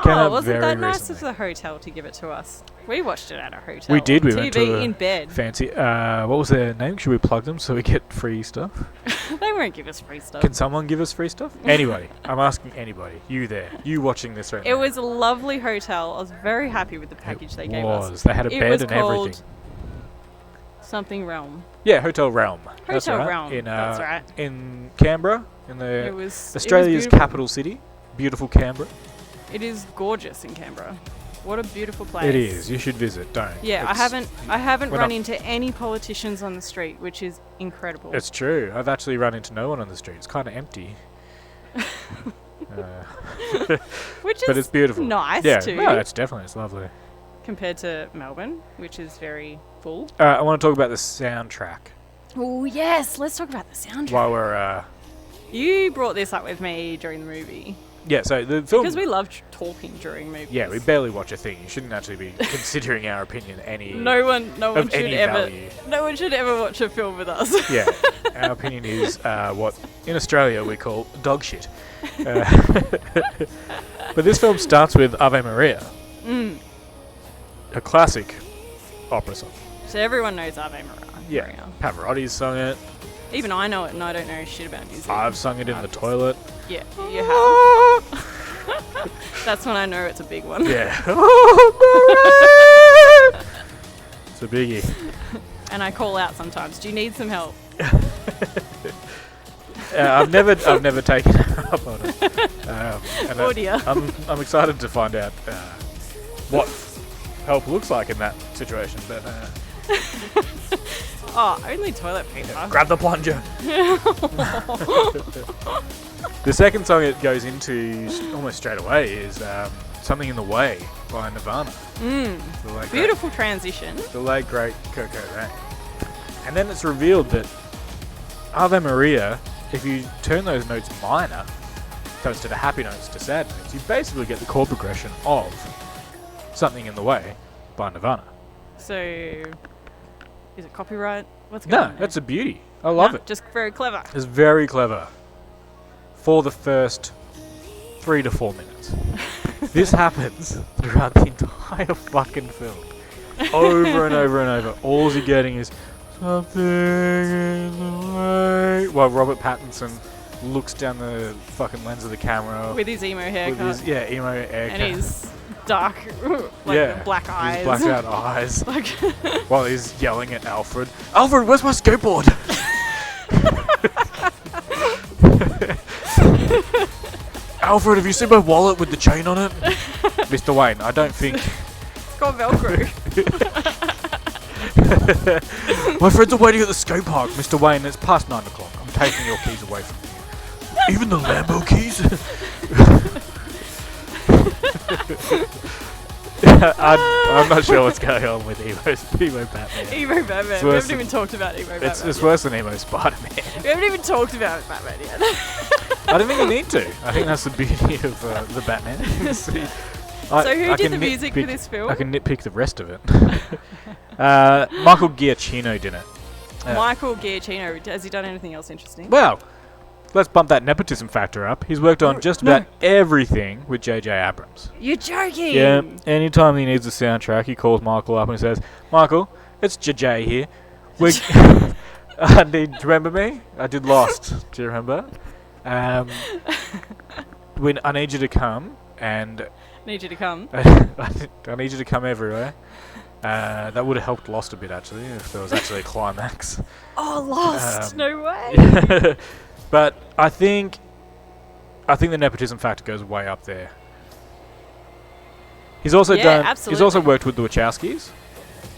Came Oh, out wasn't very that nice recently. of the hotel to give it to us? We watched it at a hotel. We did. on We TV went to a in bed. fancy. What was their name? Should we plug them so we get free stuff? They won't give us free stuff. Can someone give us free stuff? Anybody. I'm asking anybody. You there. You watching this right now. It was a lovely hotel. I was very happy with the package they gave us. They had a It bed was and called everything. Something Realm. Yeah, Hotel Realm. That's Hotel right. Realm. In, That's right. In Canberra, in the It was Australia's beautiful. capital city. Beautiful Canberra. It is gorgeous in Canberra. What a beautiful place. It is. You should visit. Don't. Yeah, I haven't we're run not- into any politicians on the street, which is incredible. It's true. I've actually run into no one on the street. It's kind of empty. Which is But it's beautiful. nice Yeah, too, no, it's lovely. compared to Melbourne, which is very full. I want to talk about the soundtrack Oh yes, let's talk about the soundtrack. while we're. You brought this up with me during the movie Yeah, so the film. because we love talking during movies. Yeah, we barely watch a thing. You shouldn't actually be considering our opinion any. No one of should any ever. value. No one should ever watch a film with us. Yeah, our opinion is what in Australia we call dog shit. But this film starts with Ave Maria, a classic opera song. So everyone knows Ave Maria. Yeah, Pavarotti's sung it. Even I know it, and I don't know shit about music. I've sung it in the toilet. Yeah, you have. That's when I know it's a big one. Yeah. It's a biggie. And I call out sometimes. Do you need some help? I've never taken her up on it. And Oh dear. I'm excited to find out what help looks like in that situation. But Oh, only toilet paper. grab the plunger. The second song it goes into almost straight away is "Something in the Way" by Nirvana. The late Beautiful transition. the late great Kurt Cobain. And then it's revealed that Ave Maria, if you turn those notes minor, so instead of happy notes to sad notes, you basically get the chord progression of "Something in the Way" by Nirvana. So, is it copyright? What's going No, on? that's a beauty. I love No, it. Just very clever. It's very clever. For the first 3 to 4 minutes. This happens throughout the entire fucking film. Over and over and over. All you're getting is "Something in the Way," while Robert Pattinson looks down the fucking lens of the camera With his emo with haircut. his emo haircut. And his dark, black eyes. His blacked out eyes. Like, While he's yelling at Alfred. Alfred, where's my skateboard? Alfred, have you seen my wallet with the chain on it? Mr. Wayne, I don't think... it's got Velcro. My friends are waiting at the skate park. Mr. Wayne, it's past 9 o'clock. I'm taking your keys away from you. Even the Lambo keys? I'm not sure what's going on with emo Batman. Emo Batman. It's We worse haven't even talked about Emo Batman. It's yet. worse than emo Spider-Man. We haven't even talked about Batman yet. I don't think we need to. I think that's the beauty of the Batman. So who did the music for this film? I can nitpick the rest of it. Michael Giacchino did it. Michael Giacchino. Has he done anything else interesting? Well, let's bump that nepotism factor up. He's worked on just about everything with J.J. Abrams. You're joking. Yeah, anytime he needs a soundtrack, he calls Michael up and says, "Michael, it's JJ here. Do you remember me? I did Lost. Do you remember? When I need you to come, and Need you to come. I need you to come everywhere." That would have helped Lost a bit, actually, if there was actually a climax. Oh, Lost. No way. But I think the nepotism factor goes way up there. He's also Yeah, He's also absolutely. worked with the Wachowskis,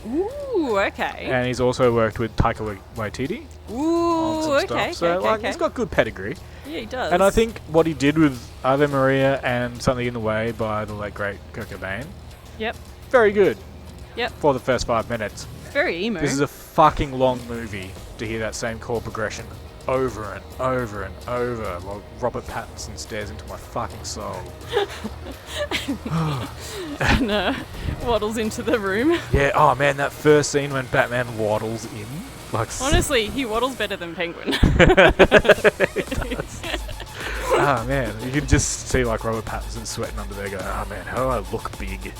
Ooh, okay. and he's also worked with Taika Waititi on Ooh, some okay. stuff. So Okay. he's got good pedigree. Yeah, he does. And I think what he did with Ave Maria and Something in the Way by the late great Kurt Cobain, Yep. very good. Yep. For the first 5 minutes. Very emo. This is a fucking long movie to hear that same chord progression over and over and over while Robert Pattinson stares into my fucking soul. And waddles into the room. Yeah, oh man, that first scene when Batman waddles in. Like, Honestly, he waddles better than Penguin. oh man, you can just see like Robert Pattinson sweating under there going, oh man, how do I look big?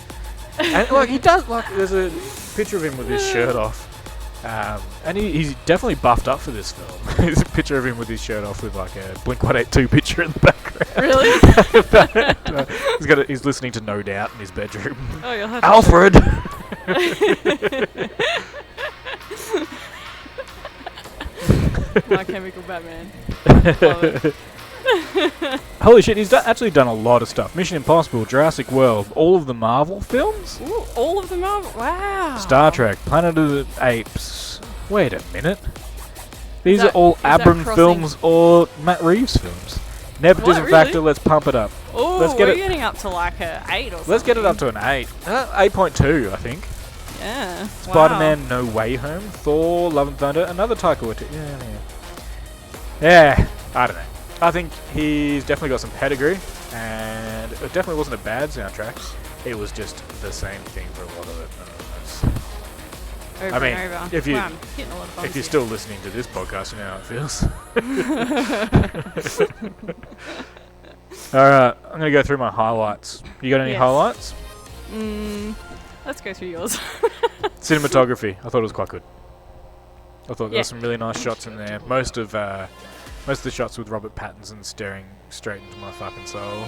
And like he does, like there's a picture of him with his shirt off. And he's definitely buffed up for this film. There's a picture of him with his shirt off with like a Blink-182 picture in the background. Really? He's listening to No Doubt in his bedroom. Oh, you'll have Alfred! My Chemical Batman. Love it. Holy shit, he's actually done a lot of stuff. Mission Impossible, Jurassic World, all of the Marvel films? Ooh, all of them are? Wow. Star Trek, Planet of the Apes. Wait a minute. These are all that Abram crossing? films or Matt Reeves films. Nepotism What, factor, really? let's pump it up. Oh, Let's get we're it- getting up to like a 8 or something. Let's get it up to an 8. 8.2, I think. Yeah. Spider-Man No Way Home, Thor, Love and Thunder, another Taika Waititi. Yeah, I don't know. I think he's definitely got some pedigree, and it definitely wasn't a bad soundtrack. It was just the same thing for a lot of it. Over I mean, and over. if you- Wow, I'm hitting a lot of bumps If you're here. still listening to this podcast, you know how it feels. Alright, I'm going to go through my highlights. You got any Yes. highlights? Let's go through yours. Cinematography. I thought it was quite good. I thought there Yeah. were some really nice shots in there. Most of the shots with Robert Pattinson staring straight into my fucking soul.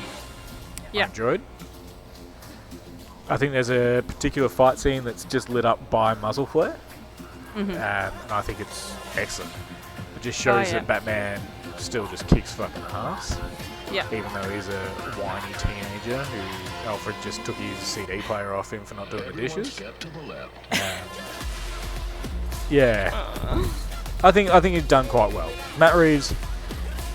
Yeah. I enjoyed. I think there's a particular fight scene that's just lit up by muzzle flare. And I think it's excellent. It just shows yeah. that Batman still just kicks fucking ass. Yeah. Even though he's a whiny teenager who Alfred just took his CD player off him for not doing the dishes. Yeah. I think he's done quite well. Matt Reeves,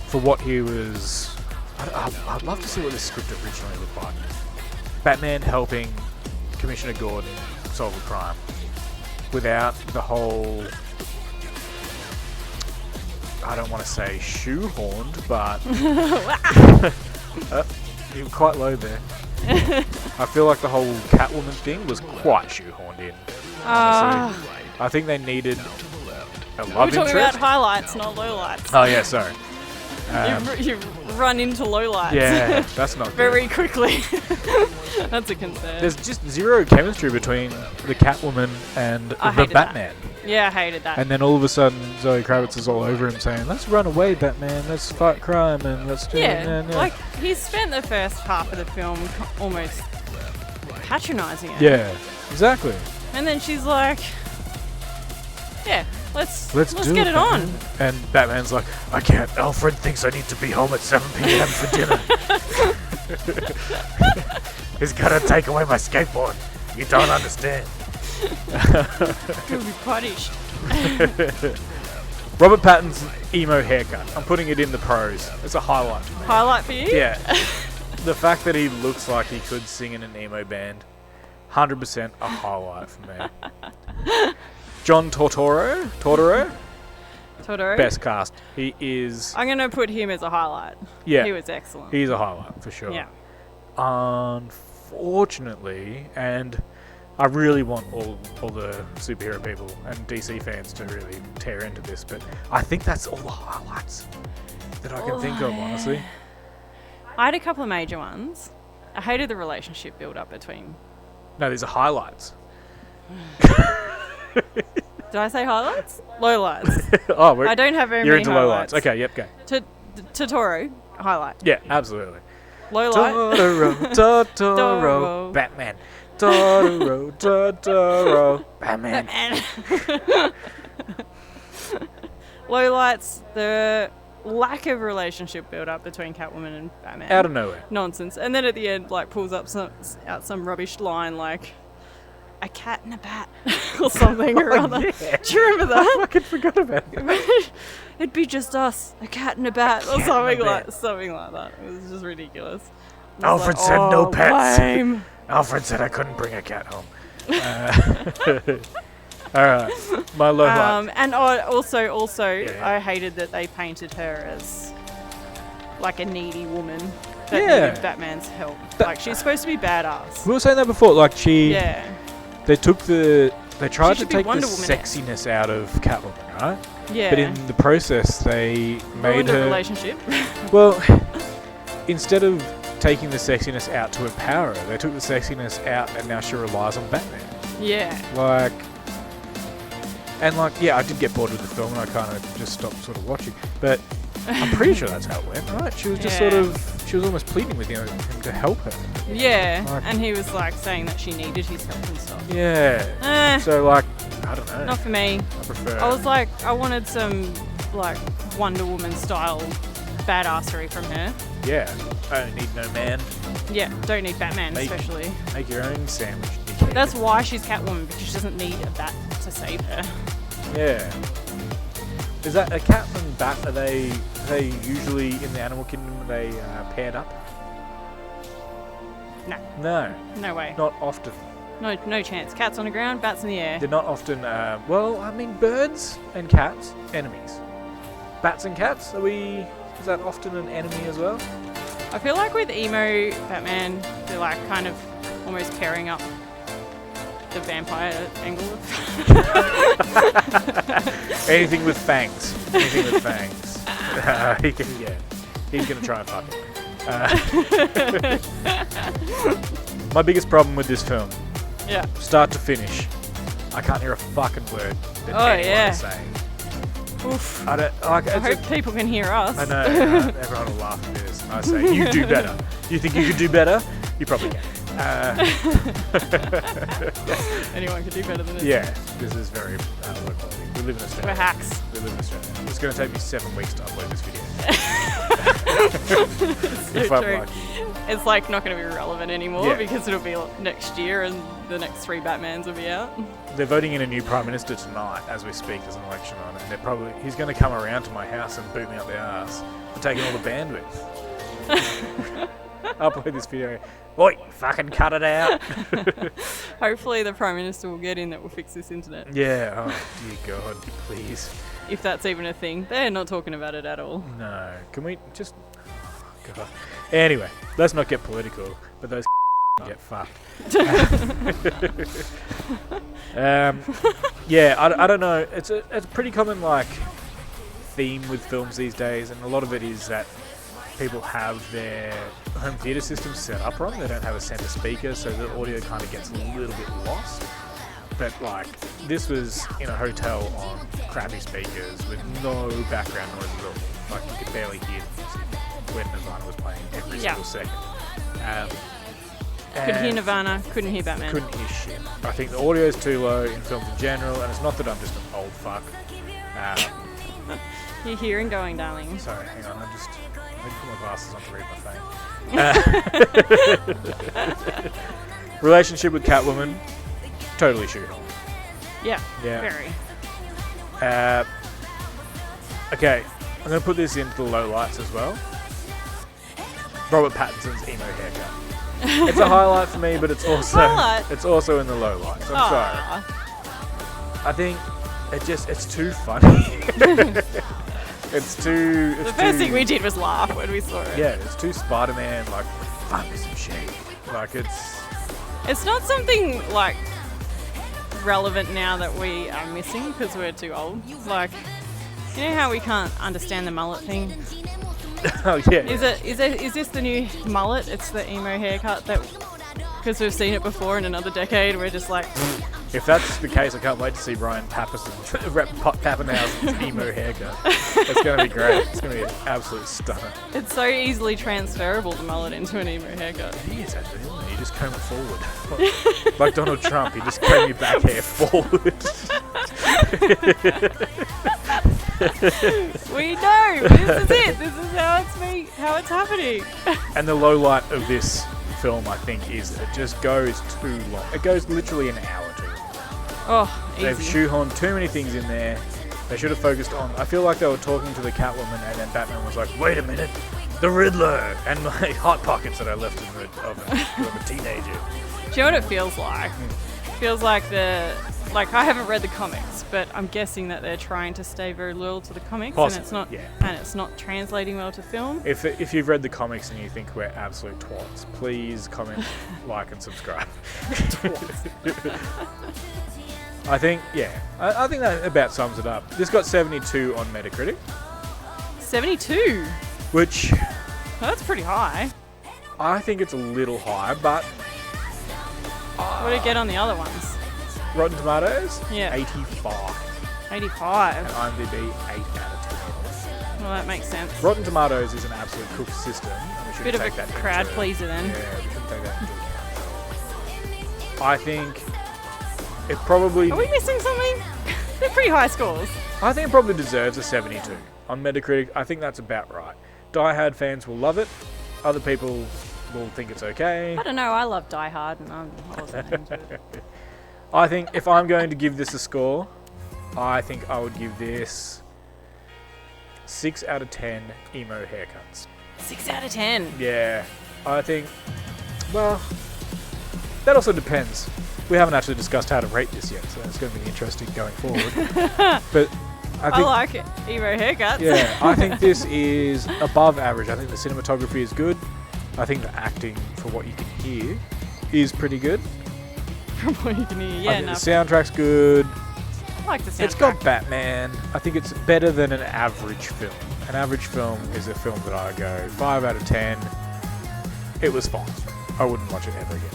for what he was... I'd love to see what this script originally looked like. Batman helping Commissioner Gordon solve a crime without the whole... I don't want to say shoehorned, but... You're quite low there. I feel like the whole Catwoman thing was quite shoehorned in. Honestly. I think they needed a We're love talking interest. about highlights, not lowlights. Oh yeah, sorry. You've run into lowlights. Yeah, that's not good. Very quickly. That's a concern. There's just zero chemistry between the Catwoman and I the hated that. Batman. Yeah, I hated that. And then all of a sudden, Zoe Kravitz is all over him saying, "Let's run away, Batman. Let's fight crime and let's do it." yeah, like he spent the first half of the film almost patronising it. Yeah, exactly. And then she's like, "Yeah, let's do get it on." Batman." And Batman's like, "I can't. Alfred thinks I need to be home at 7 p.m. for dinner. He's gonna take away my skateboard. You don't understand." He'll be punished. Robert Pattinson's emo haircut. I'm putting it in the pros. It's a highlight for me. Highlight for you? Yeah. The fact that he looks like he could sing in an emo band, 100% a highlight for me. John Tortoro, Totoro. best cast. He is, I'm gonna put him as a highlight. yeah, He was excellent. he's a highlight for sure. Yeah. Unfortunately, and I really want all the superhero people and DC fans to really tear into this, but I think that's all the highlights that I can think of, honestly. I had a couple of major ones. I hated the relationship build up between. No, these are highlights. Did I say highlights? Lowlights. Oh, I don't have very you're many into highlights. lowlights. Okay, yep, go. Totoro, highlight. Yeah, absolutely. Lowlight. Totoro, Batman. Totoro, Batman. Lowlights, the lack of relationship build up between Catwoman and Batman. Out of nowhere. Nonsense. And then at the end, like, pulls up out some rubbish line like, "A cat and a bat," or something or other. Yeah. Do you remember that? I fucking forgot about that. It'd be just us, a cat and a bat, or cat something and a like bat. that. It was just ridiculous. I was Alfred like, said no "Oh, pets." lame." Alfred said I couldn't bring a cat home. All right, my low light. And also, Yeah. I hated that they painted her as like a needy woman that Yeah. needed Batman's help. Like she's supposed to be badass. We were saying that before. Like Yeah. they tried to should be take the Wonder Woman. sexiness out of Catwoman, right? Yeah. But in the process, they made Ruined the her. relationship. Well, instead of taking the sexiness out to empower her, they took the sexiness out, and now she relies on Batman. Yeah. Like, and like, yeah, I did get bored with the film, and I kind of just stopped sort of watching. But I'm pretty sure that's how it went, right? She was just Yeah. she was almost pleading with him to help her. Yeah. Like- And he was like saying that she needed his help and stuff. Yeah. So like, I don't know. Not for me. I prefer. I was like, I wanted some like Wonder Woman style badassery from her. Yeah. I don't need no man. Yeah, don't need Batman especially. Make your own sandwich, dickhead. That's why she's Catwoman, because she doesn't need a bat to save her. Yeah. Is that a cat and bat? Are they usually in the animal kingdom? Are they paired up? No, No, no way. not often. No chance. Cats on the ground, bats in the air. They're not often. Well, I mean, birds and cats, enemies. Bats and cats. Is that often an enemy as well? I feel like with emo Batman, they're like kind of almost pairing up the vampire angle. Anything with fangs. Anything with fangs. He's gonna try and fuck it. My biggest problem with this film, Yeah. start to finish, I can't hear a fucking word that Oh, anyone yeah. is saying. Oof. I don't like. I hope people can hear us. I know. Everyone will laugh at this. I say, you do better. You think you could do better? You probably can. Anyone could do better than this. Yeah, this is very low quality. We live in Australia. We're hacks. We live in Australia. It's going to take me 7 weeks to upload this video. So if I'm true. lucky. It's like not going to be relevant anymore Yeah. because it'll be next year and the next 3 Batmans will be out. They're voting in a new prime minister tonight as we speak. There's an election on, and he's going to come around to my house and boot me up the ass for taking all the bandwidth. Upload this video. Oi, fucking cut it out. Hopefully the Prime Minister will get in that will fix this internet. Yeah. Oh dear God, please. If that's even a thing. They're not talking about it at all. No. Can we just? God. Anyway, let's not get political, but those get fucked. Yeah, I don't know. It's a pretty common like theme with films these days, and a lot of it is that people have their home theater systems set up wrong. They don't have a center speaker, so the audio kind of gets a little bit lost. But like, this was in a hotel on crappy speakers with no background noise at all. Like, you could barely hear the music when Nirvana was playing every single second. Could hear And Nirvana, couldn't hear Batman. couldn't hear shit. I think the audio is too low in films in general, and it's not that I'm just an old fuck. You're hearing going, darling. Sorry, hang on. I need to put my glasses on to read my phone. Relationship with Catwoman, totally shoehorned. Yeah, Yeah. very. Okay, I'm going to put this into the low lights as well. Robert Pattinson's emo haircut. It's a highlight for me, but it's also Highlight? it's also in the low lights. I'm sorry. Aw. I think it's too funny. it's too. The first thing we did was laugh when we saw it. Yeah, it's too Spider-Man, like, fuck with some shade. Like, It's not something like relevant now that we are missing because we're too old. Like, you know how we can't understand the mullet thing? oh yeah. Is this the new mullet? It's the emo haircut that because we've seen it before in another decade. We're just like, If that's the case, I can't wait to see Brian Pappenhausen's emo haircut. It's going to be great. It's going to be an absolute stunner. it's so easily transferable the mullet into an emo haircut. It is actually, isn't it? You just comb it forward. Like Donald Trump, you just comb your back hair forward. We know. This is it. This is how it's happening. And the low light of this film, I think, is that it just goes too long. It goes literally an hour too long. Oh, They've easy. shoehorned too many things in there. They should have focused on... I feel like they were talking to the Catwoman, and then Batman was like, wait a minute, the Riddler! And my Hot Pockets that I left in the oven when I'm a teenager. Do you know what it feels like? It feels like the like, I haven't read the comics, but I'm guessing that they're trying to stay very loyal to the comics, Possibly, and it's not, yeah. and it's not translating well to film. If you've read the comics and you think we're absolute twats, please comment, like, and subscribe. I think that about sums it up. This got 72 on Metacritic, 72. which Well, that's pretty high. I think it's a little high, but What did it get on the other ones? Rotten Tomatoes, Yeah. 85, 85. and IMDb 8 out of 10. Well, that makes sense. Rotten Tomatoes is an absolute cooked system, and we should Bit of take a that crowd into, pleaser then. Yeah, we should take that into account. I think it probably. Are we missing something? They're pretty high scores. I think it probably deserves a 72 on Metacritic. I think that's about right. Die Hard fans will love it. Other people will think it's okay. I don't know. I love Die Hard, and I wasn't into it. I think if I'm going to give this a score, I think I would give this 6 out of 10 emo haircuts. 6 out of 10. Yeah, I think. Well, that also depends. We haven't actually discussed how to rate this yet, so it's going to be interesting going forward. But I I think, like it. Emo haircuts. yeah, I think this is above average. I think the cinematography is good. I think the acting, for what you can hear, is pretty good. From what you can hear. I Yeah, think no. the soundtrack's good. I like the soundtrack. It's got Batman. I think it's better than an average film. An average film is a film that I go 5 out of 10. It was fine. I wouldn't watch it ever again.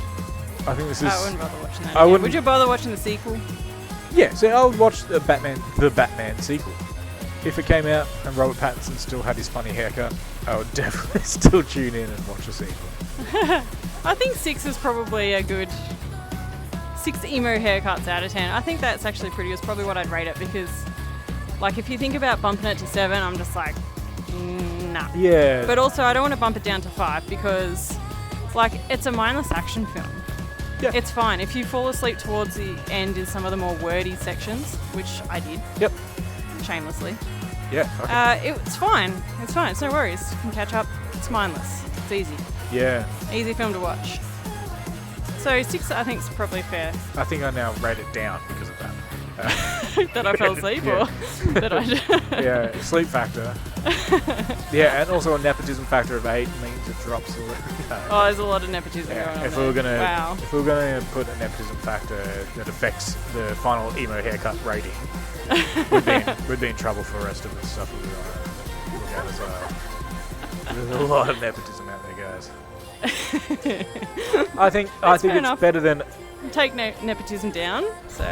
I think this is. I wouldn't bother watching that. I again. wouldn't- Would you bother watching the sequel? Yeah, so I would watch the Batman sequel. If it came out and Robert Pattinson still had his funny haircut, I would definitely still tune in and watch the sequel. I think 6 is probably a good 6 emo haircuts out of 10. I think that's actually pretty. It's probably what I'd rate it because, like, if you think about bumping it to 7, I'm just like, nah. Yeah. But also, I don't want to bump it down to 5 because, like, it's a mindless action film. Yeah. It's fine. If you fall asleep towards the end in some of the more wordy sections, which I did, Yep. shamelessly, Yeah. Okay. it's fine. It's fine. It's no worries. You can catch up. It's mindless. It's easy. Yeah. Easy film to watch. So 6, I think, is probably fair. I think I now rate it down because of that. That I fell asleep Yeah. or that I. Yeah, sleep factor. Yeah, and also a nepotism factor of 8 means it drops a little. Oh, there's a lot of nepotism going on. If there. we were gonna put a nepotism factor that affects the final emo haircut rating, we'd be in trouble for the rest of the stuff we look at as well. There's a lot of nepotism out there, guys. I think fair it's enough. better than. Take nepotism down. So,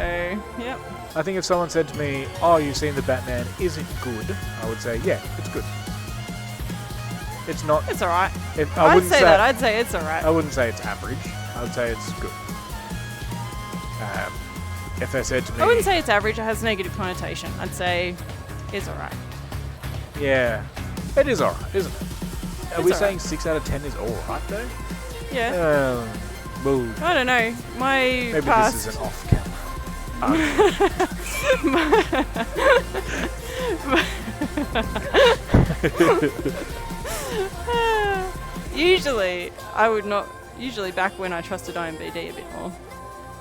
yep. I think if someone said to me, "Oh, you've seen the Batman? Is it good?" I would say, "Yeah, it's good." It's not. It's alright. I I'd wouldn't say that. I'd say it's alright. I wouldn't say it's average. I would say it's good. If they said to me, I wouldn't say it's average. It has a negative connotation. I'd say it's alright. yeah, it is alright, isn't it? Are It's we alright. saying 6 out of 10 is alright though? Yeah. Well, I don't know. My maybe past. this is an off-camera. Usually, I would not. Usually, back when I trusted IMDb a bit more,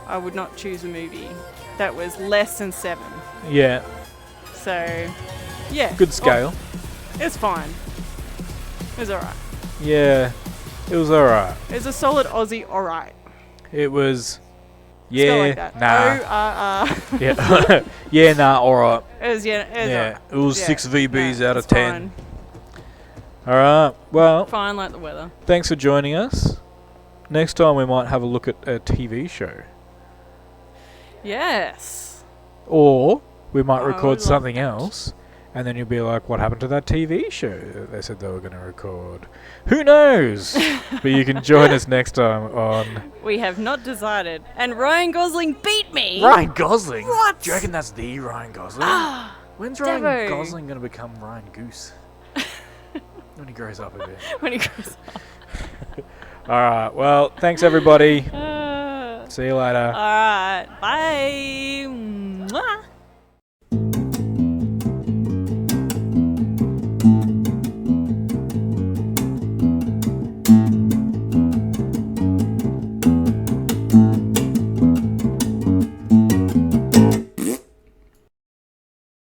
I would not choose a movie that was less than 7. Yeah, So, yeah. good scale. It's fine. It's alright. Yeah, it was alright. It's a solid Aussie alright. It was. Let's go Yeah, like that. nah. Yeah, yeah, nah, alright. It was, yeah, it was Yeah, alright. it was Yeah, 6 VBs no, out of it's 10. Alright, well, Fine like the weather. thanks for joining us. Next time we might have a look at a TV show. Yes. Or we might I would record love something that. else, and then you'll be like, what happened to that TV show that they said they were going to record? Who knows? But you can join us next time on... We have not decided. And Ryan Gosling beat me. Ryan Gosling? What? Do you reckon that's the Ryan Gosling? Ah, When's Ryan Devo. Gosling going to become Ryan Goose? When he grows up a bit. when he goes. Alright, well, thanks everybody. Alright. See you later. Bye. Mwah.